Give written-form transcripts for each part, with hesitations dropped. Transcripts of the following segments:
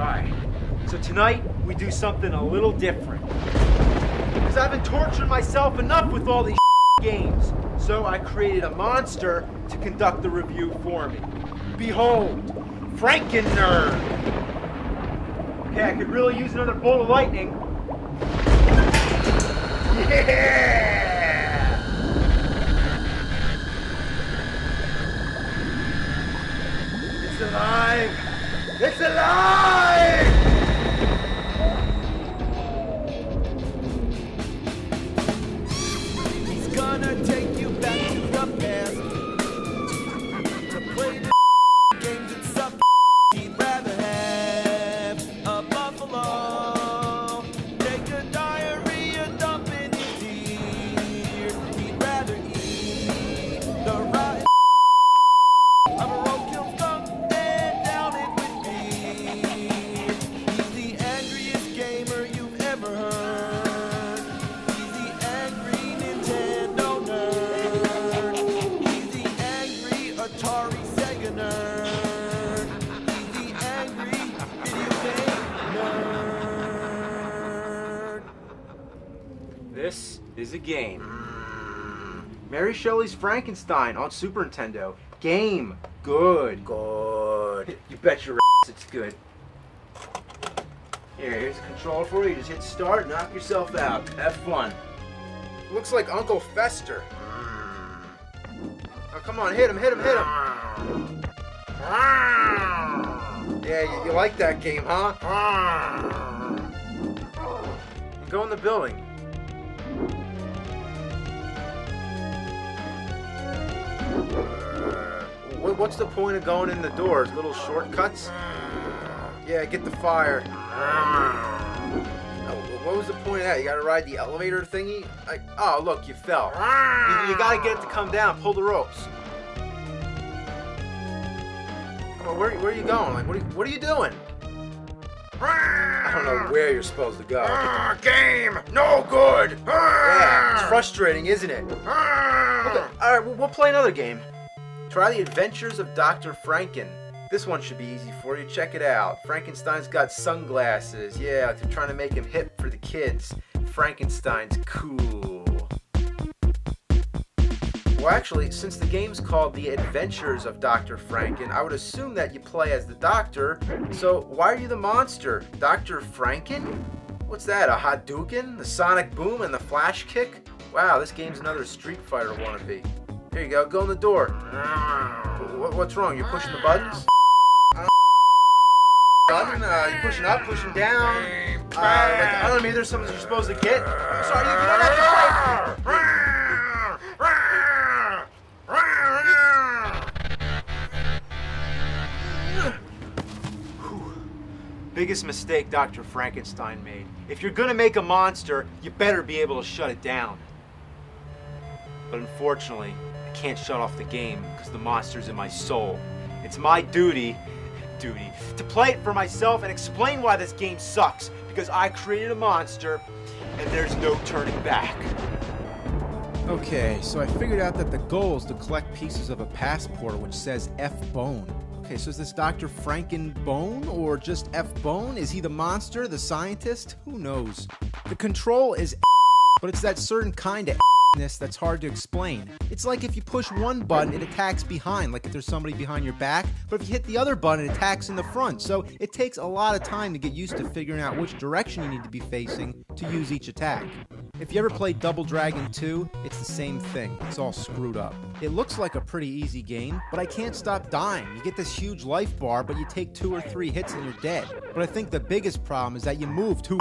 Alright, so tonight we do something a little different. Because I've been torturing myself enough with all these games. So I created a monster to conduct the review for me. Behold, Franken-Nerd. Okay, I could really use another bolt of lightning. Yeah! It's alive! It's alive! He's gonna take you back to the past to play the games that suck. He'd rather have a buffalo take a diarrhea dump in his ear. He'd rather eat the rotten of a roadkill skunk and down it with beer. He's the angriest gamer you've ever heard. He's the angry Nintendo nerd. He's the angry Atari Sega nerd. He's the angry video game nerd. This is a game. Mary Shelley's Frankenstein on Super Nintendo. Game. Good. Good. You bet your ass it's good. Here's a controller for you. Just hit start, knock yourself out. Have fun. Looks like Uncle Fester. Oh, come on, hit him, hit him, hit him. Yeah, you like that game, huh? Go in the building. What's the point of going in the doors? Little shortcuts? Yeah, get the fire. What was the point of that? You gotta ride the elevator thingy? Oh, look, you fell. You gotta get it to come down. Pull the ropes. Come on, where are you going? Like, what are you doing? I don't know where you're supposed to go. Game! No good! Yeah, it's frustrating, isn't it? Okay, alright, we'll play another game. Try the Adventures of Dr. Franken. This one should be easy for you. Check it out. Frankenstein's got sunglasses. Yeah, they're trying to make him hip for the kids. Frankenstein's cool. Well, actually, since the game's called The Adventures of Dr. Franken, I would assume that you play as the doctor. So why are you the monster? Dr. Franken? What's that, a Hadouken? The Sonic Boom and the Flash Kick? Wow, this game's another Street Fighter wannabe. Here you go, go in the door. What's wrong? You're pushing the buttons? Button? You pushing up, pushing down? I don't know, maybe there's something you're supposed to get. I'm sorry, you don't have to play. Biggest mistake Dr. Frankenstein made. If you're gonna make a monster, you better be able to shut it down. But unfortunately, I can't shut off the game because the monster's in my soul. It's my duty to play it for myself and explain why this game sucks, because I created a monster and there's no turning back. Okay, so I figured out that the goal is to collect pieces of a passport which says F-Bone. Okay, so is this Dr. Franken-Bone or just F-Bone? Is he the monster, the scientist? Who knows? The control is but it's that certain kind of that's hard to explain. It's like if you push one button, it attacks behind, like if there's somebody behind your back, but if you hit the other button, it attacks in the front. So it takes a lot of time to get used to figuring out which direction you need to be facing to use each attack. If you ever played Double Dragon 2, it's the same thing. It's all screwed up. It looks like a pretty easy game, but I can't stop dying. You get this huge life bar, but you take 2 or 3 hits and you're dead. But I think the biggest problem is that you move too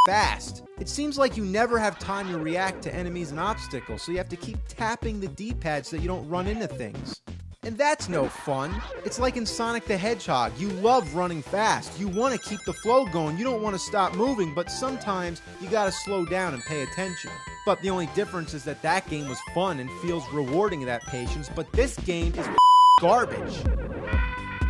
fast. It seems like you never have time to react to enemies and obstacles, so you have to keep tapping the D-pad so that you don't run into things. And that's no fun. It's like in Sonic the Hedgehog. You love running fast. You want to keep the flow going. You don't want to stop moving, but sometimes you gotta slow down and pay attention. But the only difference is that that game was fun and feels rewarding that patience, but this game is garbage.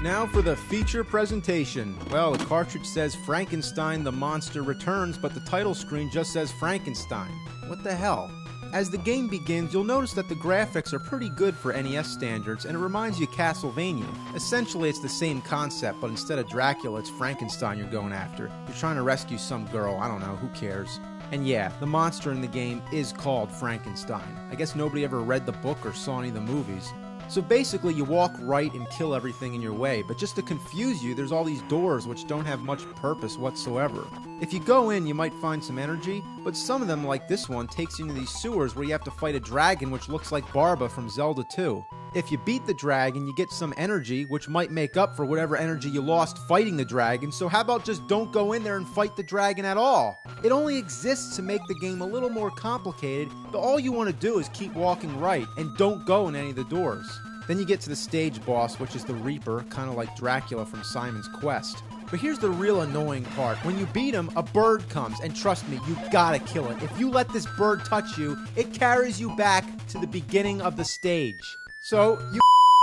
Now for the feature presentation. Well, the cartridge says Frankenstein the Monster Returns, but the title screen just says Frankenstein. What the hell? As the game begins, you'll notice that the graphics are pretty good for NES standards, and it reminds you of Castlevania. Essentially, it's the same concept, but instead of Dracula, it's Frankenstein you're going after. You're trying to rescue some girl, I don't know, who cares? And yeah, the monster in the game is called Frankenstein. I guess nobody ever read the book or saw any of the movies. So basically, you walk right and kill everything in your way, but just to confuse you, there's all these doors which don't have much purpose whatsoever. If you go in, you might find some energy, but some of them, like this one, takes you into these sewers where you have to fight a dragon which looks like Barba from Zelda 2. If you beat the dragon, you get some energy, which might make up for whatever energy you lost fighting the dragon, so how about just don't go in there and fight the dragon at all? It only exists to make the game a little more complicated, but all you want to do is keep walking right, and don't go in any of the doors. Then you get to the stage boss, which is the Reaper, kind of like Dracula from Simon's Quest. But here's the real annoying part. When you beat him, a bird comes, and trust me, you gotta kill it. If you let this bird touch you, it carries you back to the beginning of the stage. So, you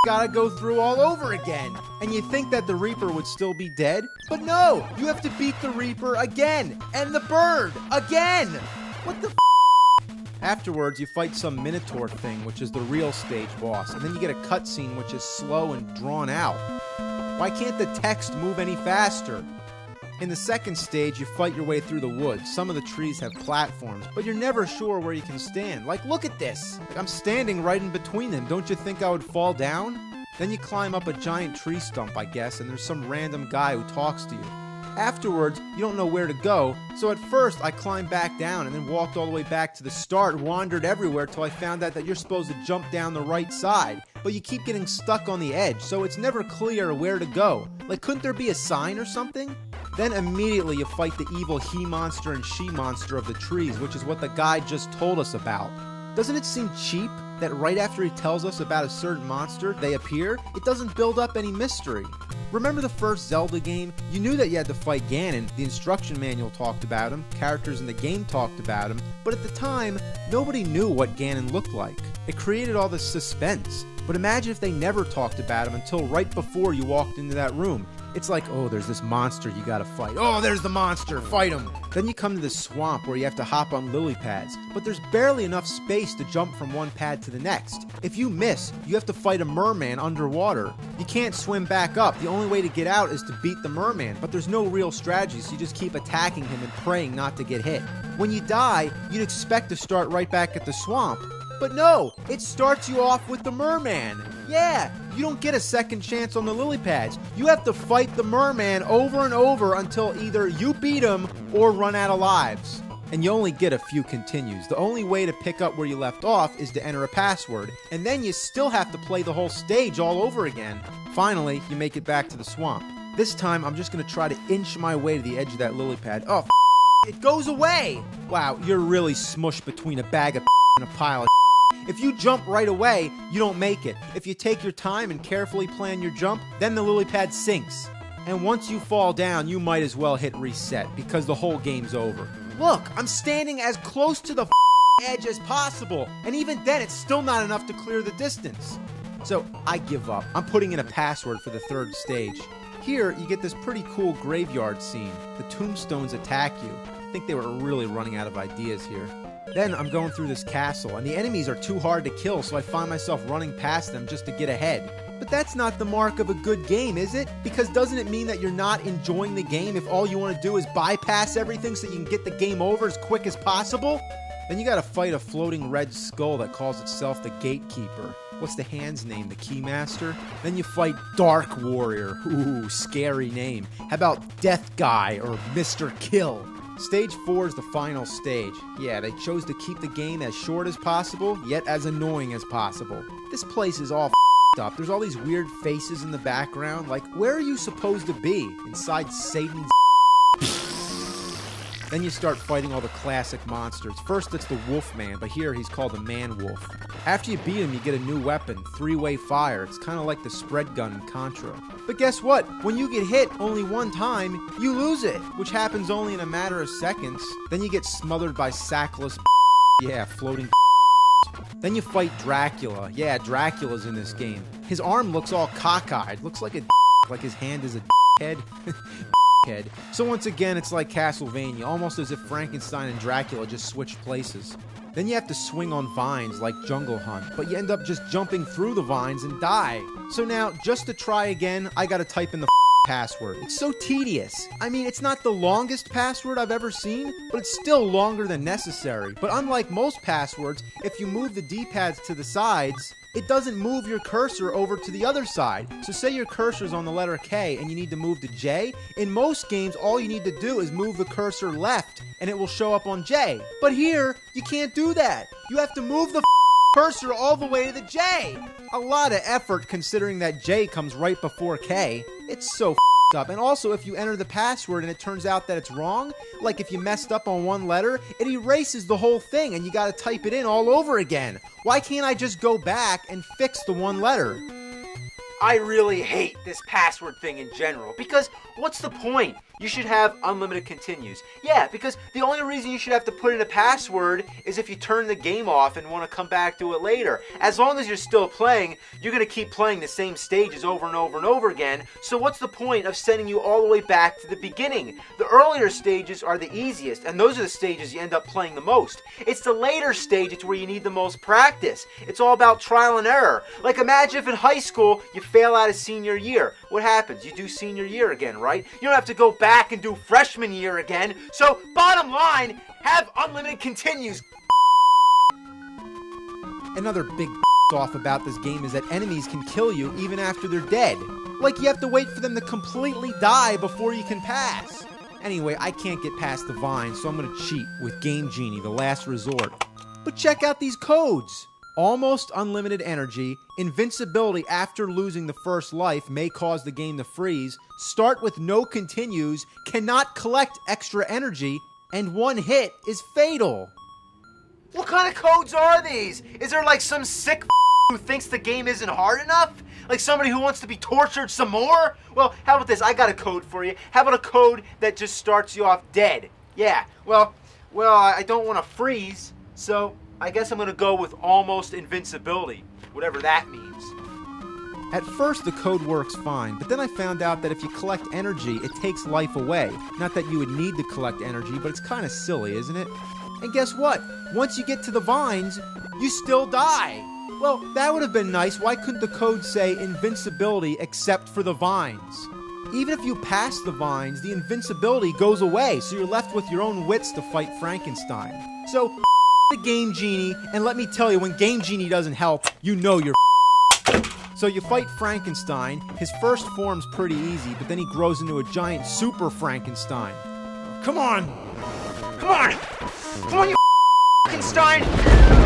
gotta go through all over again. And you think that the Reaper would still be dead? But no! You have to beat the Reaper again! And the bird! Again! What the Afterwards, you fight some Minotaur thing, which is the real stage boss, and then you get a cutscene which is slow and drawn out. Why can't the text move any faster? In the second stage, you fight your way through the woods. Some of the trees have platforms, but you're never sure where you can stand. Like, look at this! Like, I'm standing right in between them. Don't you think I would fall down? Then you climb up a giant tree stump, I guess, and there's some random guy who talks to you. Afterwards, you don't know where to go, so at first I climbed back down and then walked all the way back to the start, wandered everywhere till I found out that you're supposed to jump down the right side, but you keep getting stuck on the edge, so it's never clear where to go. Like, couldn't there be a sign or something? Then immediately you fight the evil he-monster and she-monster of the trees, which is what the guy just told us about. Doesn't it seem cheap that right after he tells us about a certain monster, they appear? It doesn't build up any mystery. Remember the first Zelda game? You knew that you had to fight Ganon, the instruction manual talked about him, characters in the game talked about him, but at the time, nobody knew what Ganon looked like. It created all this suspense. But imagine if they never talked about him until right before you walked into that room. It's like, oh, there's this monster you gotta fight. Oh, there's the monster, fight him! Then you come to this swamp where you have to hop on lily pads, but there's barely enough space to jump from one pad to the next. If you miss, you have to fight a merman underwater. You can't swim back up. The only way to get out is to beat the merman, but there's no real strategy, so you just keep attacking him and praying not to get hit. When you die, you'd expect to start right back at the swamp. But no, it starts you off with the merman. Yeah, you don't get a second chance on the lily pads. You have to fight the merman over and over until either you beat him or run out of lives. And you only get a few continues. The only way to pick up where you left off is to enter a password, and then you still have to play the whole stage all over again. Finally, you make it back to the swamp. This time, I'm just gonna try to inch my way to the edge of that lily pad. Oh, it goes away! Wow, you're really smushed between a bag of and a pile of. If you jump right away, you don't make it. If you take your time and carefully plan your jump, then the lily pad sinks. And once you fall down, you might as well hit reset, because the whole game's over. Look, I'm standing as close to the edge as possible, and even then it's still not enough to clear the distance. So I give up. I'm putting in a password for the third stage. Here, you get this pretty cool graveyard scene. The tombstones attack you. I think they were really running out of ideas here. Then I'm going through this castle, and the enemies are too hard to kill, so I find myself running past them just to get ahead. But that's not the mark of a good game, is it? Because doesn't it mean that you're not enjoying the game if all you want to do is bypass everything so you can get the game over as quick as possible? Then you gotta fight a floating red skull that calls itself the Gatekeeper. What's the hand's name? The Keymaster? Then you fight Dark Warrior. Ooh, scary name. How about Death Guy or Mr. Kill? Stage 4 is the final stage. Yeah, they chose to keep the game as short as possible, yet as annoying as possible. This place is all f***ed up. There's all these weird faces in the background. Like, where are you supposed to be? Inside Satan's. Then you start fighting all the classic monsters. First it's the Wolfman, but here he's called the Man-Wolf. After you beat him, you get a new weapon, three-way fire. It's kind of like the spread gun in Contra. But guess what? When you get hit only one time, you lose it, which happens only in a matter of seconds. Then you get smothered by sackless yeah, floating Then you fight Dracula. Yeah, Dracula's in this game. His arm looks all cockeyed. Looks like a like his hand is a head. Head. So once again, it's like Castlevania, almost as if Frankenstein and Dracula just switched places. Then you have to swing on vines like Jungle Hunt, but you end up just jumping through the vines and die. So now, just to try again, I gotta type in the password. It's so tedious. I mean, it's not the longest password I've ever seen, but it's still longer than necessary. But unlike most passwords, if you move the D-pads to the sides, it doesn't move your cursor over to the other side. So say your cursor's on the letter K and you need to move to J. In most games, all you need to do is move the cursor left and it will show up on J. But here, you can't do that. You have to move the cursor all the way to the J. A lot of effort considering that J comes right before K. It's so up. And also, if you enter the password and it turns out that it's wrong, like if you messed up on one letter, it erases the whole thing and you gotta type it in all over again. Why can't I just go back and fix the one letter? I really hate this password thing in general, because what's the point? You should have unlimited continues. Yeah, because the only reason you should have to put in a password is if you turn the game off and want to come back to it later. As long as you're still playing, you're going to keep playing the same stages over and over and over again, so what's the point of sending you all the way back to the beginning? The earlier stages are the easiest, and those are the stages you end up playing the most. It's the later stages where you need the most practice. It's all about trial and error. Like imagine if in high school you fail out of senior year. What happens? You do senior year again, right? You don't have to go back and do freshman year again. So, bottom line, have unlimited continues. Another big off about this game is that enemies can kill you even after they're dead. Like you have to wait for them to completely die before you can pass. Anyway, I can't get past the vine, so I'm gonna cheat with Game Genie, the last resort. But check out these codes. Almost unlimited energy, invincibility after losing the first life may cause the game to freeze, start with no continues, cannot collect extra energy, and one hit is fatal. What kind of codes are these? Is there like some sick who thinks the game isn't hard enough? Like somebody who wants to be tortured some more? Well, how about this? I got a code for you. How about a code that just starts you off dead? Yeah, well, I don't want to freeze, so I guess I'm going to go with almost invincibility, whatever that means. At first, the code works fine, but then I found out that if you collect energy, it takes life away. Not that you would need to collect energy, but it's kind of silly, isn't it? And guess what? Once you get to the vines, you still die. Well, that would have been nice. Why couldn't the code say invincibility except for the vines? Even if you pass the vines, the invincibility goes away, so you're left with your own wits to fight Frankenstein. So, the Game Genie, and let me tell you, when Game Genie doesn't help, you know you're So you fight Frankenstein. His first form's pretty easy, but then he grows into a giant super Frankenstein. Come on! Come on! Come on, you Frankenstein!